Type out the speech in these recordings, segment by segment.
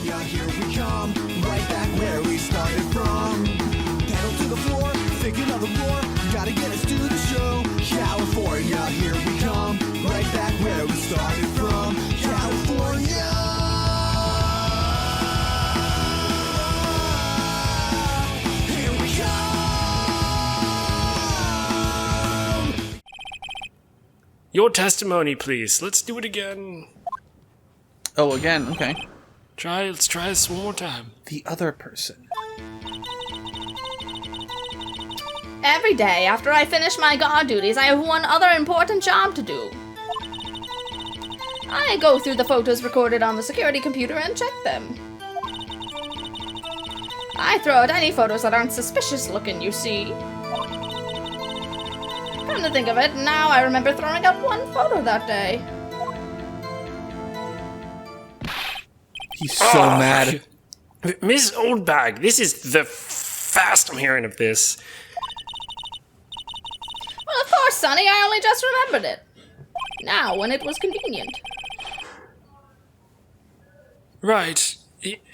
California, here we come. Right back where we started from. Pedal to the floor, thinking of the roar. Gotta get us to the show. California, here we come. Right back where we started from. California. Here we come. Your testimony, please. Let's do it again. Oh, again, okay. Let's try this one more time. The other person. Every day after I finish my guard duties, I have one other important job to do. I go through the photos recorded on the security computer and check them. I throw out any photos that aren't suspicious looking, you see. Come to think of it, now I remember throwing out one photo that day. He's so mad. Miss Oldbag, this is the first I'm hearing of this. Well, of course, Sonny, I only just remembered it. Now, when it was convenient. Right.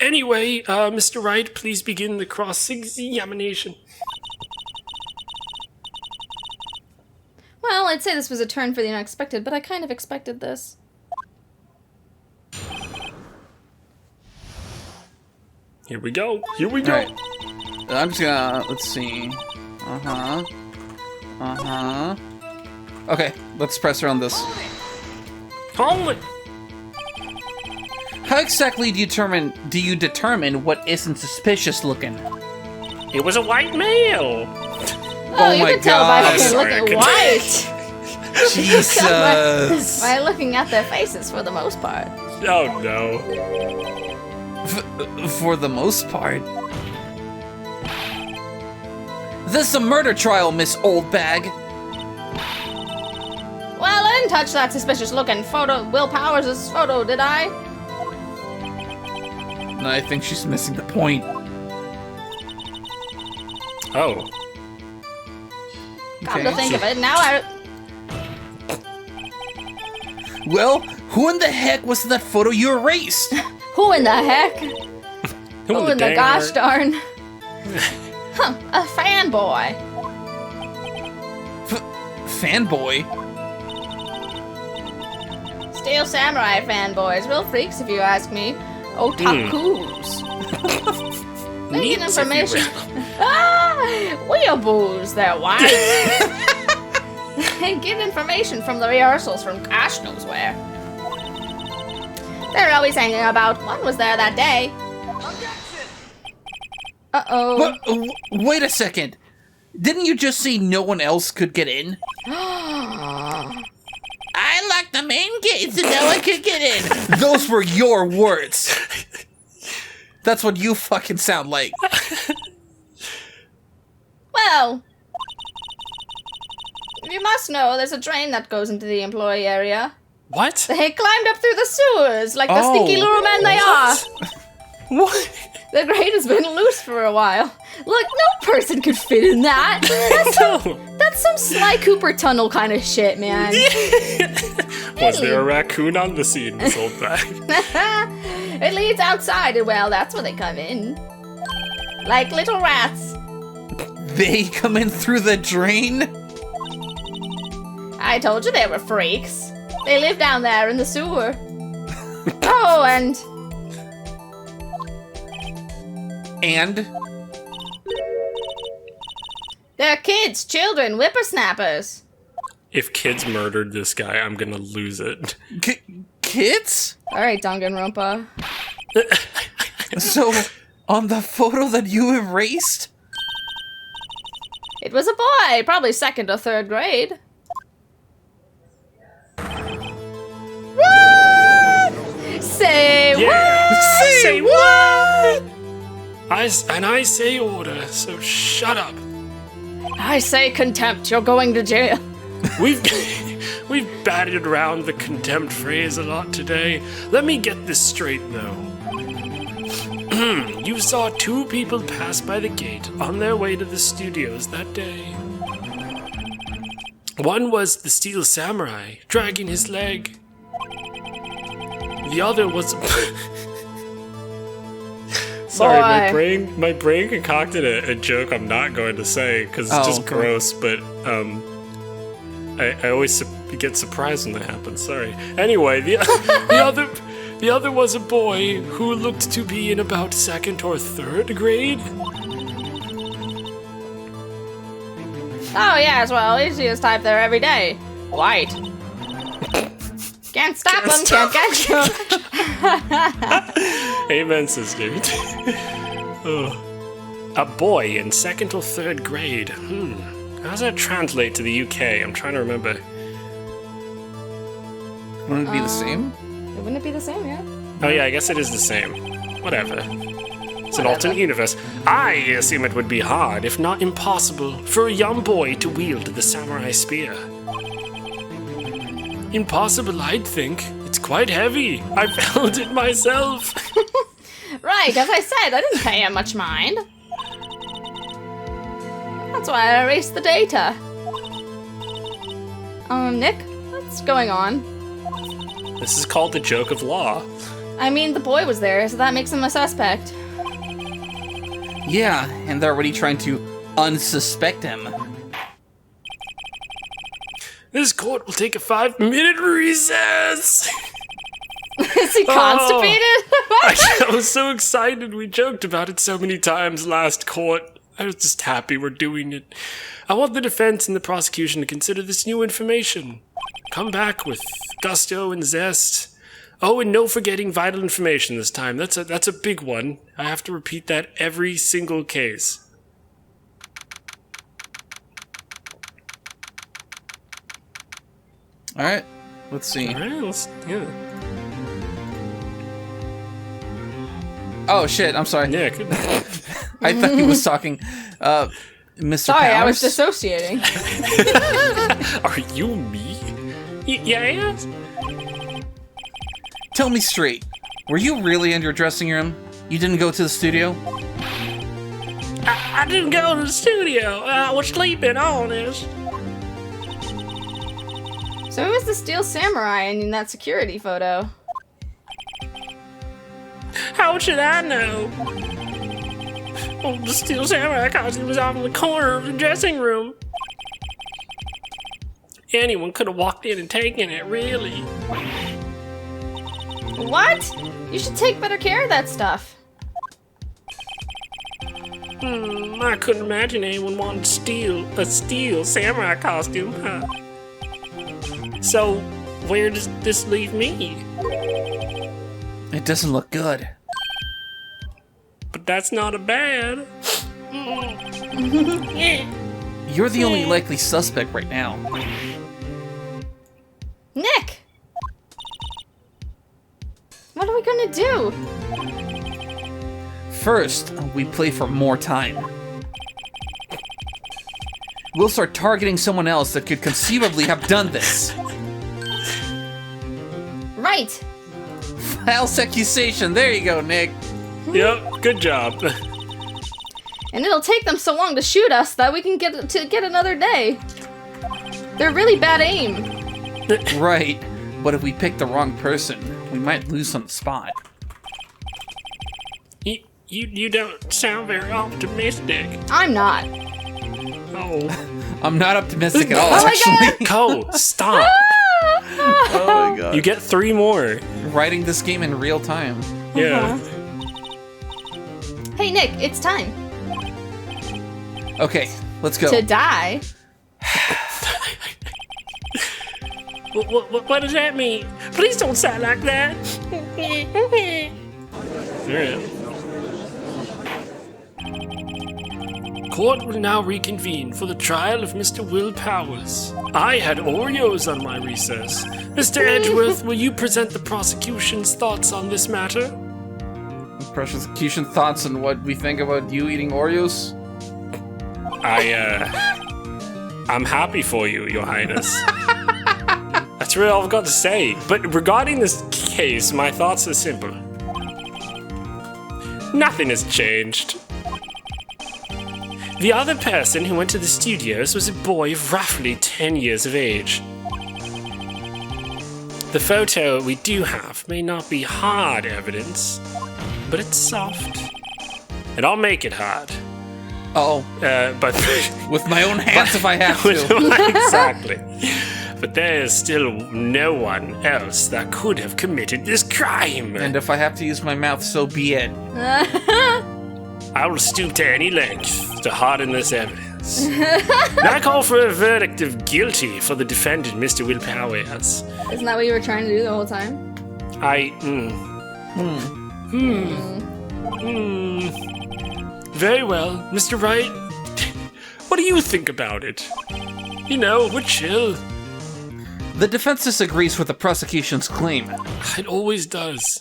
Anyway, Mr. Wright, please begin the cross-examination. Well, I'd say this was a turn for the unexpected, but I kind of expected this. Here we go. Here we go. Right. I'm just gonna, let's see. Okay, let's press her on this. Hold it. How exactly do you determine what isn't suspicious looking? It was a white male. Oh, you my can tell by God. looking white. Jesus. By looking at their faces for the most part. Oh no. For the most part. This is a murder trial, Miss Oldbag. Well, I didn't touch that suspicious looking photo, Will Powers' photo, did I? No, I think she's missing the point. Oh. Come to think of it, now I... Well, who in the heck was that photo you erased? Who in the heck? Who in the dang gosh heart? darn? Huh, a fanboy. Fanboy? Steel Samurai fanboys, real freaks if you ask me. Otakus. Making Neats, if you information. will. Weeaboos, they're white. They get information from the rehearsals from gosh knows where. They're always hanging about. One was there that day. Uh-oh. What? Wait a second. Didn't you just say no one else could get in? I locked the main gate so no one could get in. Those were your words. That's what you fucking sound like. Well, you must know there's a drain that goes into the employee area. What? They climbed up through the sewers like the stinky little men they are. What? The grate has been loose for a while. Look, no person could fit in that. That's some Sly Cooper tunnel kind of shit, man. Was there a raccoon on the scene, Miss Oldbag? It leads outside, and well, that's where they come in. Like little rats. They come in through the drain? I told you they were freaks. They live down there in the sewer. Oh, and... And? They're kids, children, whippersnappers. If kids murdered this guy, I'm gonna lose it. Kids? Alright, Danganronpa. So, on the photo that you erased? It was a boy, probably 2nd or 3rd grade. What? Say Yeah. what? Say what? I say order, so shut up. I say contempt, you're going to jail. We've batted around the contempt phrase a lot today. Let me get this straight, though. You saw 2 people pass by the gate on their way to the studios that day. One was the Steel Samurai, dragging his leg. The other was... Sorry, Boy. my brain concocted a joke I'm not going to say because it's just okay. gross, but I always get surprised when that happens. Sorry. Anyway, the other was a boy who looked to be in about 2nd or 3rd grade. Oh, yes, well, you see his type there every day. White. Can't stop him, can't catch him. Amen, sister. Oh. A boy in 2nd or 3rd grade. How does that translate to the UK? I'm trying to remember. Wouldn't it be the same? Wouldn't it be the same, yeah? Oh yeah, I guess it is the same. Whatever. It's an alternate universe. I assume it would be hard, if not impossible, for a young boy to wield the samurai spear. Impossible, I'd think. It's quite heavy. I felt it myself. Right, as I said, I didn't pay him much mind. That's why I erased the data. Nick, what's going on? This is called the joke of law. I mean, the boy was there, so that makes him a suspect. Yeah, and they're already trying to unsuspect him. This court will take a 5-minute recess. Is he constipated? I was so excited. We joked about it so many times last court. I was just happy we're doing it. I want the defense and the prosecution to consider this new information. Come back with gusto and zest. Oh, and no forgetting vital information this time. That's a big one. I have to repeat that every single case. All right, let's see. All right, yeah. Oh shit! I'm sorry. Yeah, good. I thought he was talking, Mr. Sorry, I was Powers. dissociating. Are you me? Yes? Tell me straight. Were you really in your dressing room? You didn't go to the studio? I didn't go to the studio. I was sleeping, honest. So who was the Steel Samurai in that security photo? How should I know? Oh, the Steel Samurai costume was off in the corner of the dressing room. Anyone could have walked in and taken it, really. What? You should take better care of that stuff. I couldn't imagine anyone wanting a steel samurai costume, huh? So, where does this leave me? It doesn't look good. But that's not a bad. You're the only likely suspect right now. Nick! What are we gonna do? First, we play for more time. We'll start targeting someone else that could conceivably have done this. Right! False accusation. There you go, Nick. Yep, good job. And it'll take them so long to shoot us that we can get another day. They're really bad aim. Right. But if we pick the wrong person, we might lose on the spot. You don't sound very optimistic. I'm not. Oh. I'm not optimistic at all, Oh my actually. Ko, stop. Oh my god. You get 3 more. Writing this game in real time. Yeah. Hey Nick, it's time Okay, let's go. to die. What does that mean? Please don't sound like that. Alright. Court will now reconvene for the trial of Mr. Will Powers. I had Oreos on my recess. Mr. Edgeworth, will you present the prosecution's thoughts on this matter? Prosecution thoughts on what we think about you eating Oreos? I'm happy for you, Your Highness. That's really all I've got to say. But regarding this case, my thoughts are simple. Nothing has changed. The other person who went to the studios was a boy of roughly 10 years of age. The photo we do have may not be hard evidence, but it's soft. and I'll make it hard. Oh, But with my own hands if I have to. exactly. But there is still no one else that could have committed this crime. And if I have to use my mouth, so be it. I will stoop to any length to harden this evidence. And I call for a verdict of guilty for the defendant, Mr. Will Powers. Isn't that what you were trying to do the whole time? Very well, Mr. Wright. What do you think about it? You know, we're chill. The defense disagrees with the prosecution's claim. It always does.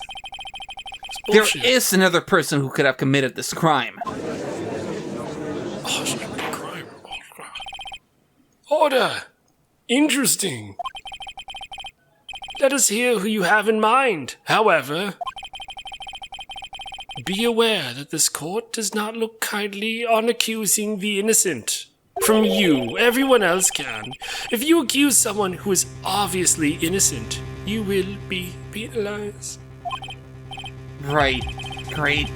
It's There bullshit. is another person who could have committed this crime. Oh, she committed a crime. Order. Interesting. Let us hear who you have in mind. However, be aware that this court does not look kindly on accusing the innocent. From you, everyone else can. If you accuse someone who is obviously innocent, you will be penalized. Right. Great.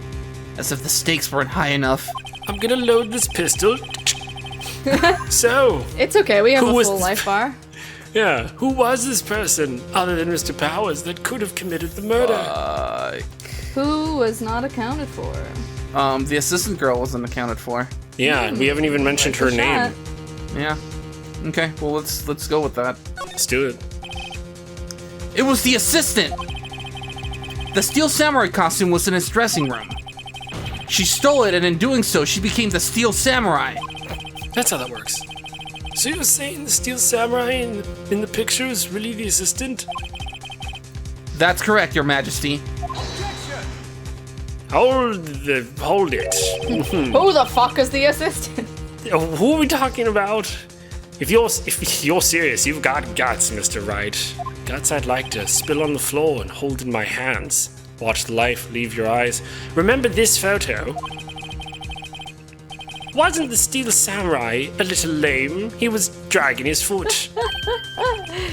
As if the stakes weren't high enough. I'm gonna load this pistol. So, It's okay, we have Who a was full this- life bar. yeah, who was this person other than Mr. Powers that could have committed the murder? Who was not accounted for? The assistant girl wasn't accounted for. Yeah, and we haven't even mentioned her Shot. name. Yeah. Okay, well let's go with that. Let's do it. It was the assistant! The Steel Samurai costume was in his dressing room. She stole it, and in doing so, she became the Steel Samurai. That's how that works. So you were saying the Steel Samurai in the picture is really the assistant? That's correct, Your Majesty. Hold it. Who the fuck is the assistant? Who are we talking about? If you're serious, you've got guts, Mr. Wright. Guts I'd like to spill on the floor and hold in my hands. Watch the life leave your eyes. Remember this photo? Wasn't the Steel Samurai a little lame? He was dragging his foot.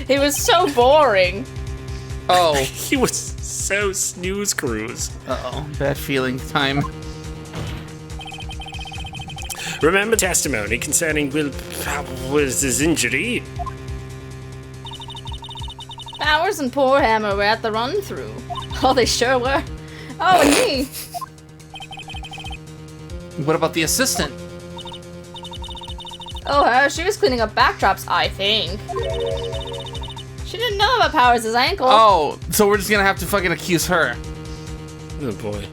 He was so boring. Oh. He was so snooze cruise. Uh-oh. Bad feeling time. Remember testimony concerning Will Powers' injury? Powers and poor Hammer were at the run-through. Oh, they sure were. Oh, and me. What about the assistant? Oh, her. She was cleaning up backdrops, I think. She didn't know about Powers' ankle. Oh, so we're just gonna have to fucking accuse her. Oh boy.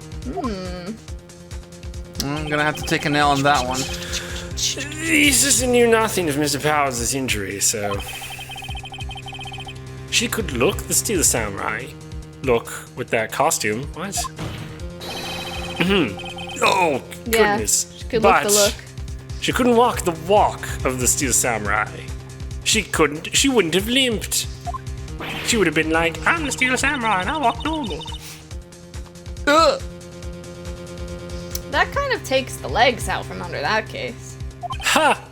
I'm gonna have to take an L on that one. The assistant knew nothing of Mr. Powers' injury, so... She could look the Steel Samurai. Look with that costume. What? Oh, yeah, goodness. she could look But the look. she couldn't walk the walk of the Steel Samurai. She wouldn't have limped. She would have been like, I'm the Steel Samurai and I walk normal. Ugh. That kind of takes the legs out from under that case. Ha!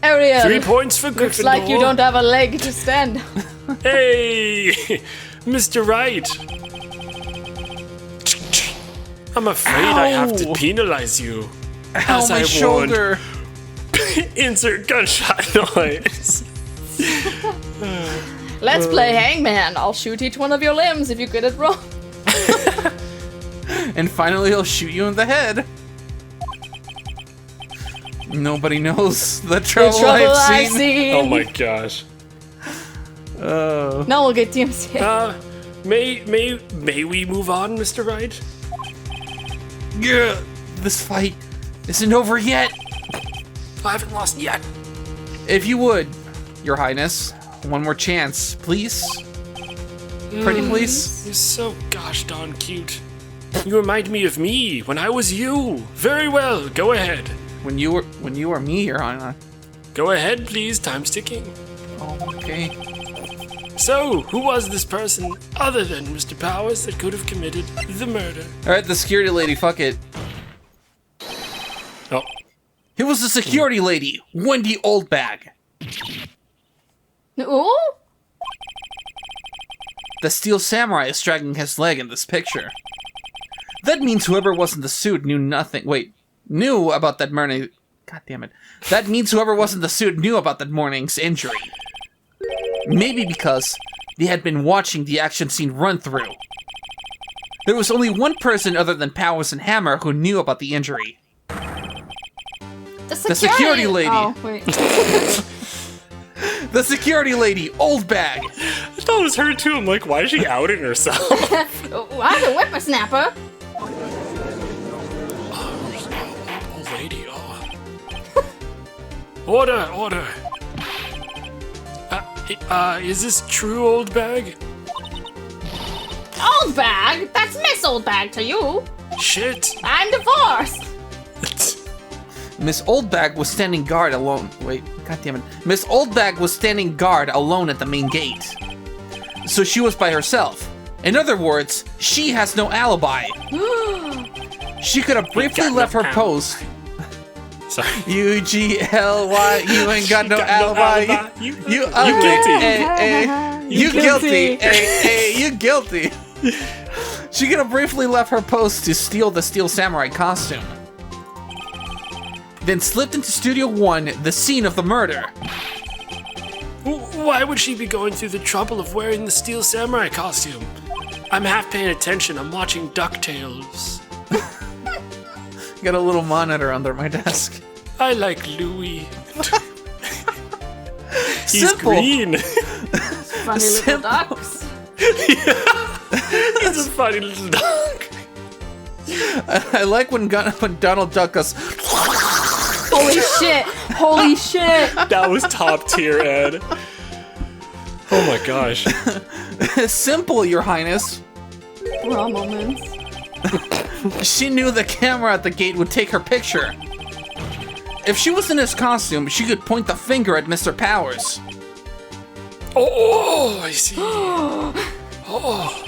Ariel, 3 points for Gryffindor. looks like you don't have a leg to stand on. Hey! Mr. Wright! I'm afraid I have to Ow. penalize you. Ow, As my I shoulder. Insert gunshot noise. Let's play hangman. I'll shoot each one of your limbs if you get it wrong. And finally, he'll shoot you in the head. Nobody knows the trouble, I've seen. Oh my gosh. Oh. Now we'll get DMCA. May we move on, Mr. Wright? Yeah. This fight isn't over yet. I haven't lost yet. If you would, Your Highness, one more chance, please. Pretty please. You're so gosh darn cute. You remind me of me when I was you. Very well, go ahead. When you were me, Your Honor. Go ahead, please, time's ticking. Oh, okay. So, who was this person other than Mr. Powers that could have committed the murder? All right, the security lady. Fuck it. Oh, It was the security lady, Wendy Oldbag. Ooh? The Steel Samurai is dragging his leg in this picture. That means whoever was in the suit knew nothing. Wait, knew about that morning. God damn it. That means whoever was in the suit knew about that morning's injury. Maybe because they had been watching the action scene run through. There was only one person other than Powers and Hammer who knew about the injury. The security lady. Oh, wait. The security lady, Old Bag. I thought it was her too. I'm like, why is she outing herself? I'm a whippersnapper. Old lady, Order. Is this true, Old Bag? Old Bag? That's Miss Old Bag to you. Shit. I'm divorced. Miss Old Bag was standing guard alone. Wait, god damn it. Miss Old Bag was standing guard alone at the main gate. So she was by herself. In other words, she has no alibi. She could have briefly left her post. Sorry. U-G-L-Y, you ain't got no alibi. You guilty. You guilty. You guilty. She could have briefly left her post to steal the Steel Samurai costume. Then slipped into Studio 1, the scene of the murder. Why would she be going through the trouble of wearing the Steel Samurai costume? I'm half paying attention. I'm watching DuckTales. Got a little monitor under my desk. I like Louis. He's Simple. green. Funny little ducks. He's a funny little dog. I like when Donald Duck goes. Holy shit! Holy shit! That was top tier, Ed. Oh my gosh. Simple, Your Highness. Raw moments. She knew the camera at the gate would take her picture. If she was in his costume, she could point the finger at Mr. Powers. Oh, I see. Oh.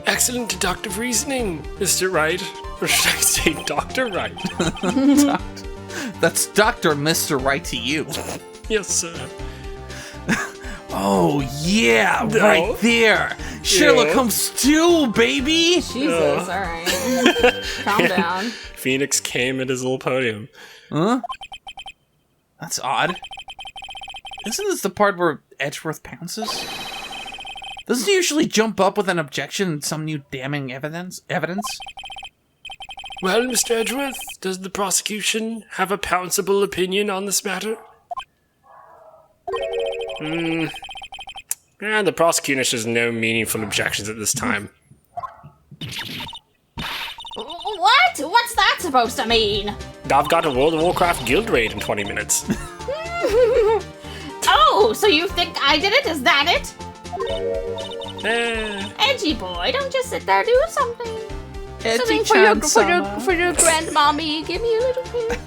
Excellent deductive reasoning, Mr. Wright. Or should I say Dr. Wright? That's Mr. Right to you. Yes, sir. Oh, yeah, No. right there. Sherlock Yeah. Holmes 2, baby. Jesus, alright. Calm down. Phoenix came at his little podium. Huh? That's odd. Isn't this the part where Edgeworth pounces? Doesn't he usually jump up with an objection and some new damning evidence? Well, Mr. Edgeworth, does the prosecution have a pounceable opinion on this matter? The prosecutor has no meaningful objections at this time. What? What's that supposed to mean? I've got a World of Warcraft guild raid in 20 minutes. Oh, so you think I did it? Is that it? Eh, Edgy boy, don't just sit there, do something. Something for Edgy-chan-sama. your grandmommy. Give me a little bit.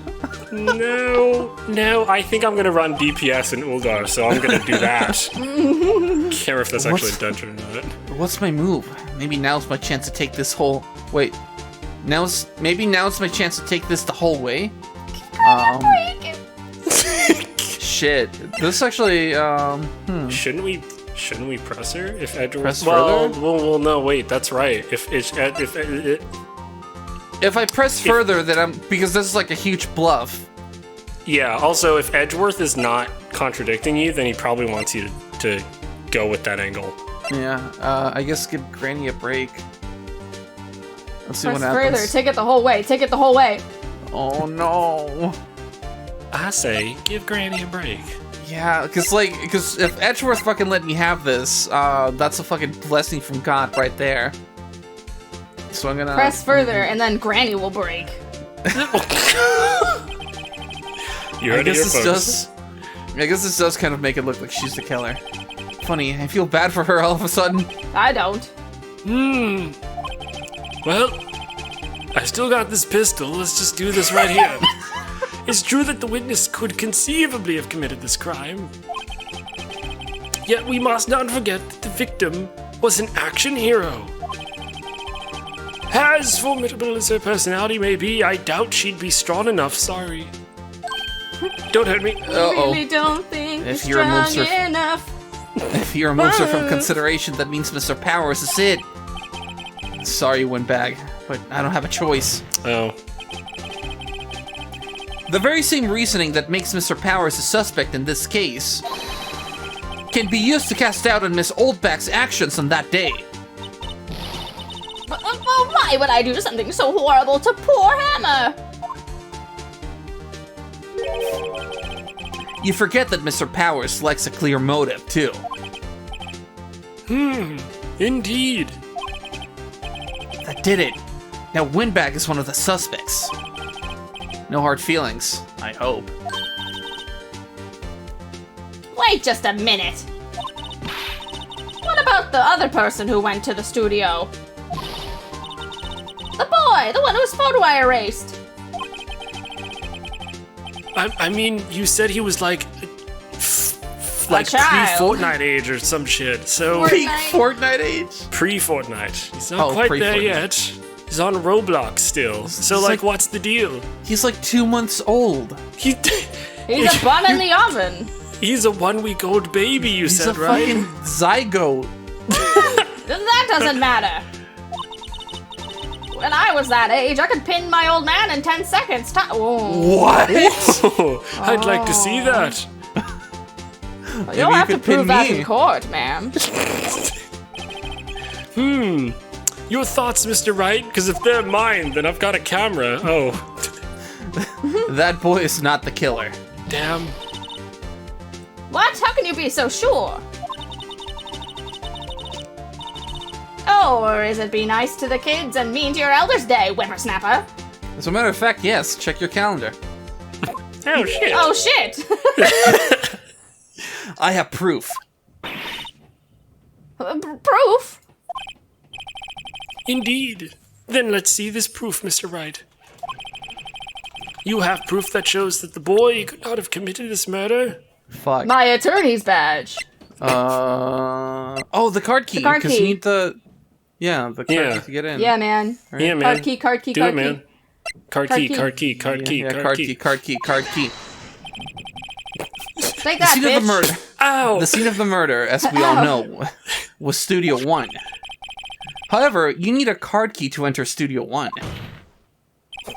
no, I think I'm gonna run DPS in Uldar, so I'm gonna do that. Can't remember if that's actually a dungeon or not. What's my move? Maybe now's my chance to take this whole... Wait. Maybe now's my chance to take this the whole way? Shit. This actually, Shouldn't we press her if Edward? Press well, further? well, no, wait, that's right. If if I press further, then because this is like a huge bluff. yeah. Also, if Edgeworth is not contradicting you, then he probably wants you to go with that angle. Yeah, I guess give Granny a break. Let's see Press what happens. further. Take it the whole way. Take it the whole way. Oh no. I say, give Granny a break. Yeah, because if Edgeworth fucking let me have this, that's a fucking blessing from God right there. So I'm gonna Press further, and then Granny will break. You I heard it guess here, this folks. I guess this does kind of make it look like she's the killer. Funny, I feel bad for her all of a sudden. I don't. Well, I still got this pistol. Let's just do this right here. It's true that the witness could conceivably have committed this crime. Yet we must not forget that the victim was an action hero. As formidable as her personality may be, I doubt she'd be strong enough, sorry. Don't hurt me. Really don't think If you're your moves strong are- enough. If your moves are from consideration, that means Mr. Powers is it. Sorry, Windbag, but I don't have a choice. Oh. The very same reasoning that makes Mr. Powers a suspect in this case can be used to cast doubt on Miss Oldback's actions on that day. But why would I do something so horrible to poor Hammer? You forget that Mr. Powers likes a clear motive, too. Indeed. That did it. Now Windbag is one of the suspects. No hard feelings, I hope. Wait just a minute. What about the other person who went to the studio? The boy, the one whose photo I erased. I mean, you said he was like child. pre-Fortnite age or some shit. So Fortnite. Peak Fortnite age? pre-Fortnite. He's not quite there pre-Fortnite. yet. He's on Roblox still. So It's like, like- what's the deal? He's like 2 months old. He, He's a bun in the oven. he's a 1 week old baby. You He's said a right. fucking zygote. That doesn't matter. When I was that age, I could pin my old man in 10 seconds. What? I'd like to see that. You'll you have to could pin prove that me. in court, ma'am. Your thoughts, Mr. Wright? Because if they're mine, then I've got a camera. Oh, That boy is not the killer. damn. What? How can you be so sure? Oh, or is it be nice to the kids and mean to your elders' day, whippersnapper? As a matter of fact, yes, check your calendar. Oh, shit. Oh shit! I have proof. Proof? Indeed. Then let's see this proof, Mr. Wright. You have proof that shows that the boy could not have committed this murder? Fuck. My attorney's badge. Oh, the card key. card 'cause key. you need the... Yeah, the card Yeah. key to get in. Yeah, man. Yeah, man. Card key, card key, Do card it, man. key. Card Card key, key. card key, card key, Yeah, card key. card key. Take The that, scene bitch. of the murder. Ow! The scene of the murder, as we all know, was Studio 1. However, you need a card key to enter Studio 1.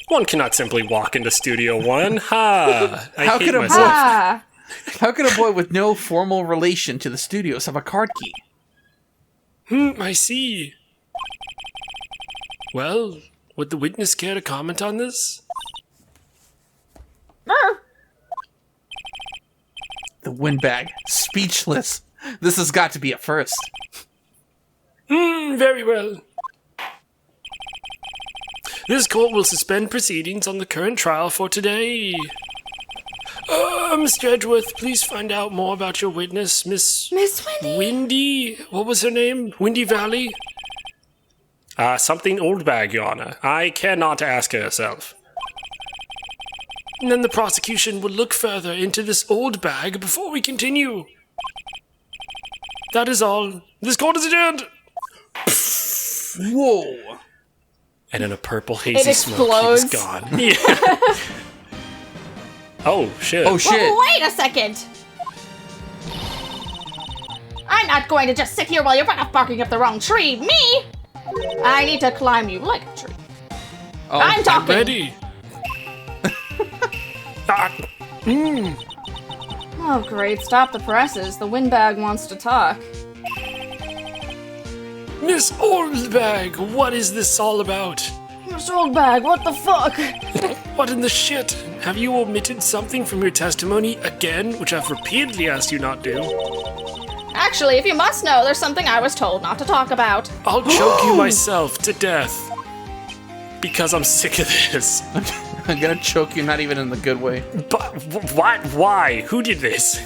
One cannot simply walk into Studio One. Ha! I How hate could a myself. Ah, How could a boy with no formal relation to the studios have a card key? I see. Well, would the witness care to comment on this? The windbag. Speechless. This has got to be a first. Very well. This court will suspend proceedings on the current trial for today. Mr. Edgeworth, please find out more about your witness, Miss Miss Wendy. Windy. What was her name? Windy Valley? Something old bag, Your Honor. I cannot ask herself. And then the prosecution will look further into this old bag before we continue. That is all. This court is adjourned. Whoa. And in a purple hazy It smoke, he was explodes. gone. Yeah. Oh, shit. Oh shit. Wait a second. I'm not going to just sit here while you're barking up the wrong tree. Me? I need to climb you like a tree. Oh, I'm talking. Ready. Oh, great. Stop the presses. The windbag wants to talk. Miss Oldbag, what is this all about? Mr. Oldbag, what the fuck? What in the shit? Have you omitted something from your testimony again, which I've repeatedly asked you not to? Actually, if you must know, there's something I was told not to talk about. I'll choke you myself to death. Because I'm sick of this. I'm gonna choke you, not even in the good way. But what? Why? Who did this?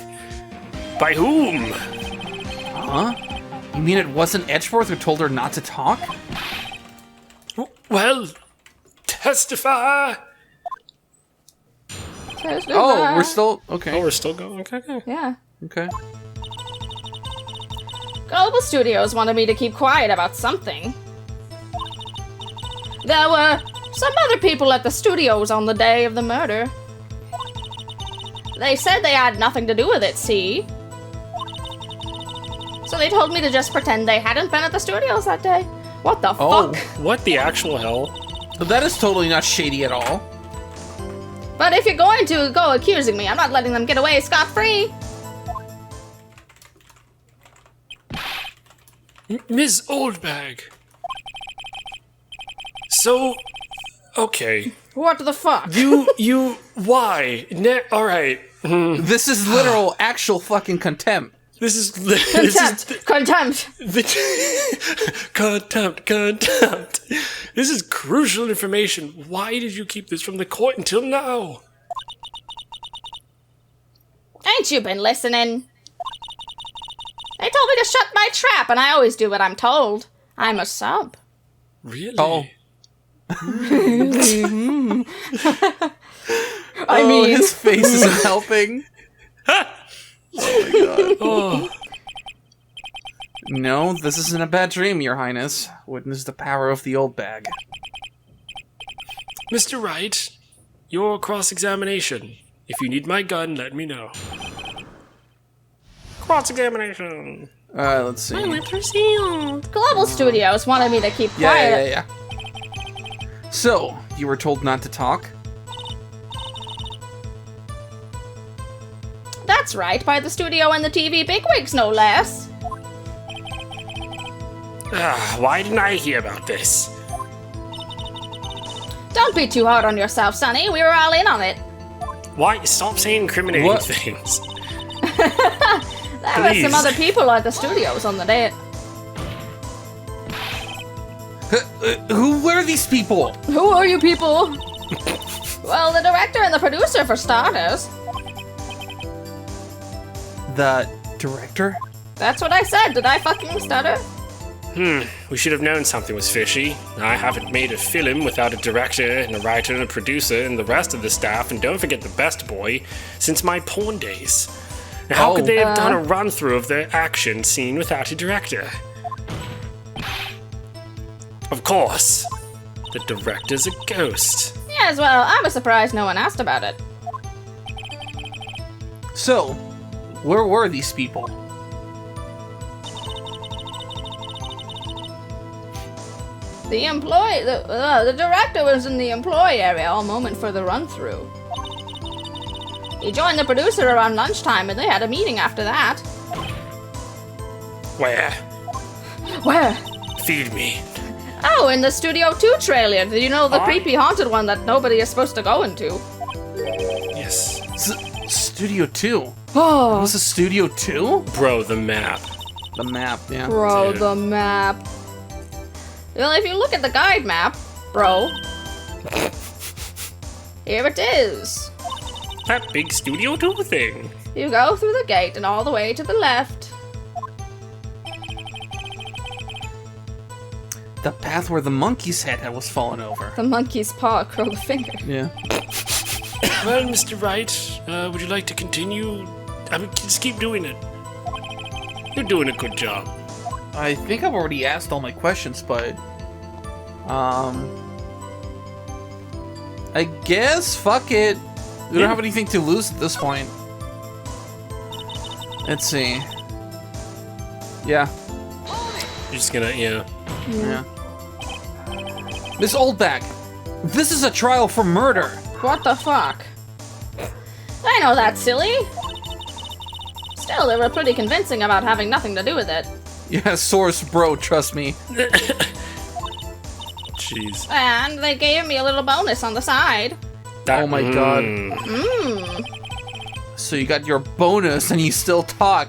By whom? Huh? You mean it wasn't Edgeworth who told her not to talk? Well, testify. Oh, we're still... Okay. Oh, we're still going? Okay. Yeah. Okay. Global Studios wanted me to keep quiet about something. There were some other people at the studios on the day of the murder. They said they had nothing to do with it, see? So they told me to just pretend they hadn't been at the studios that day. What the Oh. fuck? What the actual hell? But that is totally not shady at all. But if you're going to go accusing me, I'm not letting them get away scot-free. Ms. Oldbag. So, okay. What the fuck? Why? Alright. This is literal, actual fucking contempt. This is Contempt. Contempt. This is crucial information. Why did you keep this from the court until now? Ain't you been listening? They told me to shut my trap, and I always do what I'm told. I'm a sub. Really? Oh. I mean, his face isn't helping. Oh my god. Oh. No, this isn't a bad dream, Your Highness. Witness the power of the old bag. Mr. Wright, your cross-examination. If you need my gun, let me know. Cross-examination. Let's see. Global Studios wanted me to keep quiet. Yeah. So, you were told not to talk? That's right, by the studio and the TV bigwigs, no less. Why didn't I hear about this? Don't be too hard on yourself, Sonny. We were all in on it. Why? Stop saying incriminating What? things. There were Please. some other people at the studios on the date. Who were these people? Who are you people? Well, the director and the producer, for starters. The director? That's what I said. Did I fucking stutter? We should have known something was fishy. I haven't made a film without a director and a writer and a producer and the rest of the staff, and don't forget the best boy, since my porn days. Now, how could they have done a run-through of the action scene without a director? Of course, the director's a ghost. Yes, well, I was surprised no one asked about it. So, where were these people? The director was in the employee area all moment for the run-through. He joined the producer around lunchtime, and they had a meeting after that. Where? Where? Feed me. Oh, in the Studio 2 trailer. Did you know the creepy haunted one that nobody is supposed to go into? Yes. Studio 2? Oh, Was it Studio 2? Bro, the map. The map, yeah. bro, Dude. the map. Well, if you look at the guide map, bro, here it is. That big Studio 2 thing. You go through the gate and all the way to the left. The path where the monkey's head was fallen over. The monkey's paw curled a finger. Yeah. Well, Mr. Wright, would you like to continue? I mean, just keep doing it. You're doing a good job. I think I've already asked all my questions, but... I guess, fuck it. We don't have anything to lose at this point. Let's see. Yeah. You're just gonna, Yeah. Miss Oldback, this is a trial for murder. What the fuck? I know that's silly. Still, they were pretty convincing about having nothing to do with it. Yeah, source bro, trust me. Jeez. And they gave me a little bonus on the side. Oh my god. Mmm. So you got your bonus and you still talk.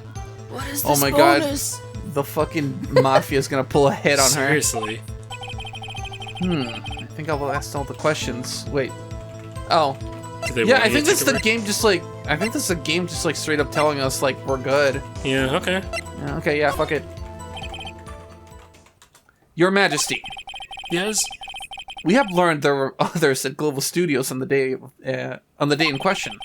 What is Oh this my God. bonus? The fucking mafia's gonna pull a hit on her. Seriously. I think I've asked all the questions. Wait. Oh. Do they Yeah, want I you think to that's take a the break? game just like... I think this is a game just like straight up telling us like we're good. Yeah, okay. Yeah, okay, yeah, fuck it. Your Majesty, Yes? we have learned there were others at Global Studios on the day in question.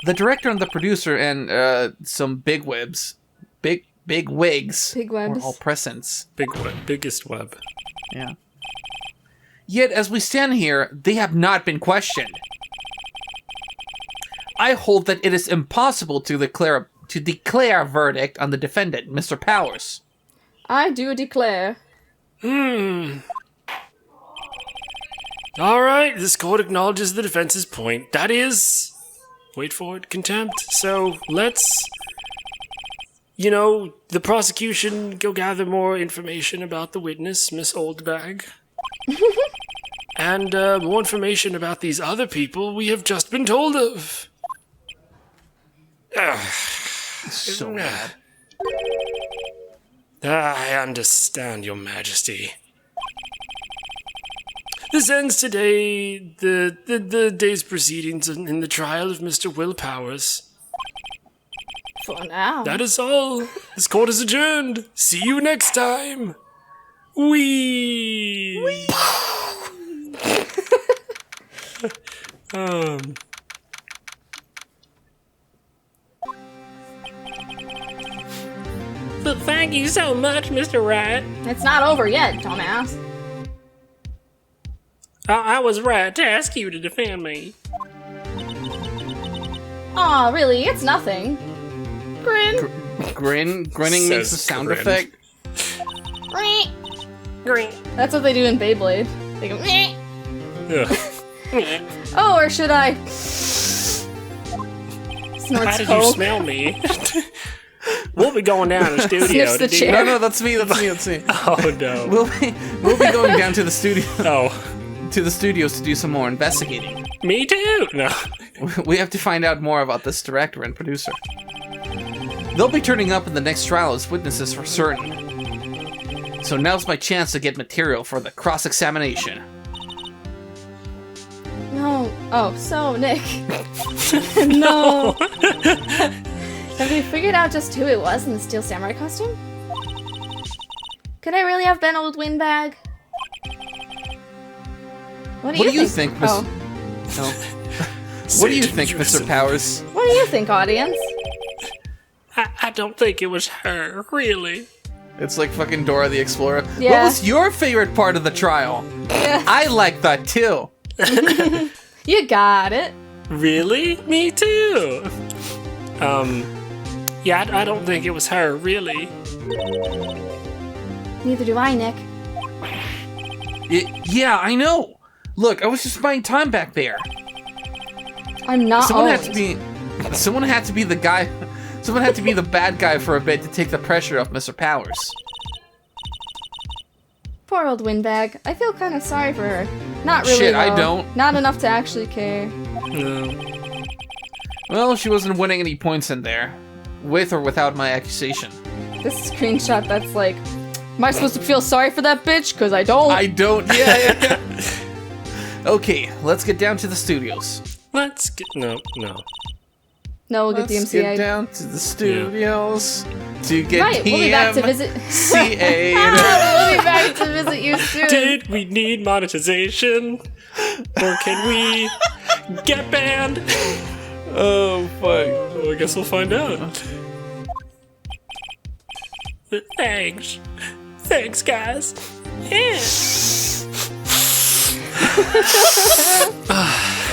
The director and the producer and some big wigs were all presents. Biggest web. Yeah. Yet, as we stand here, they have not been questioned. I hold that it is impossible to declare a verdict on the defendant, Mr. Powers. I do declare. The All right, this court acknowledges the defense's point. That is, wait for it, contempt. So let's, the prosecution go gather more information about the witness, Miss Oldbag. And more information about these other people we have just been told of. So mad. I understand, Your Majesty. This ends today the day's proceedings in the trial of Mr. Will Powers. For now. That is all. This court is adjourned. See you next time. Wee. But thank you so much, Mr. Wright. It's not over yet, dumbass. I was right to ask you to defend me. Aw, really? It's nothing. Grin. Grinning makes a Says sound grin. effect. Green. That's what they do in Beyblade. They go, meh. Ugh. Oh, or should I? How Snorts did you coke. smell me? We'll be going down to the studio. Sniffs the to do- chair. No, that's me. That's me. Oh no. We'll be going down to the studio Oh, studios to do some more investigating. me too. No. We have to find out more about this director and producer. They'll be turning up in the next trial as witnesses for certain. So now's my chance to get material for the cross-examination. No. Oh, so, Nick. No. Have we figured out just who it was in the Steel Samurai costume? Could I really have been Old Windbag? What do you think? Miss- Oh. No. What do you think, Mr. Powers? What do you think, audience? I don't think it was her, really. It's like fucking Dora the Explorer. Yeah. What was your favorite part of the trial? Yeah. I like that too. You got it. Really? Me too. Yeah, I don't think it was her, really. Neither do I, Nick. Yeah, I know. Look, I was just buying time back there. I'm not Someone owned. had to be the guy. Someone had to be the bad guy for a bit to take the pressure off Mr. Powers. Poor old Windbag. I feel kind of sorry for her. Not really, Shit, I though. don't. Not enough to actually care. No. Well, she wasn't winning any points in there, with or without my accusation. This screenshot that's like, am I supposed to feel sorry for that bitch? Because I don't. I don't. Yeah. Okay, let's get down to the studios. Let's get no. No, we'll get the Let's MCA. get down to the studios to get Right, we'll be back to visit. CA. We'll be back to visit you soon. Did we need monetization? Or can we get banned? Oh fuck. Well, I guess we'll find out. But thanks. Thanks, guys. Yeah.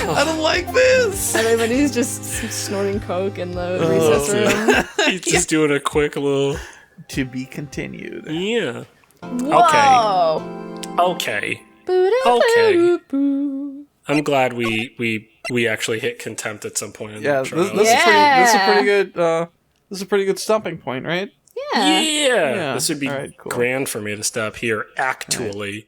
I don't like this. Everybody's just snorting coke in the recess room. He's just doing a quick little. To be continued. Yeah. Whoa. Okay. I'm glad we actually hit contempt at some point in Yeah, the this trial. is a Yeah. pretty good. This is a pretty good stopping point, right? Yeah. Yeah. Yeah. This would be Alright, cool. grand for me to stop here, actually.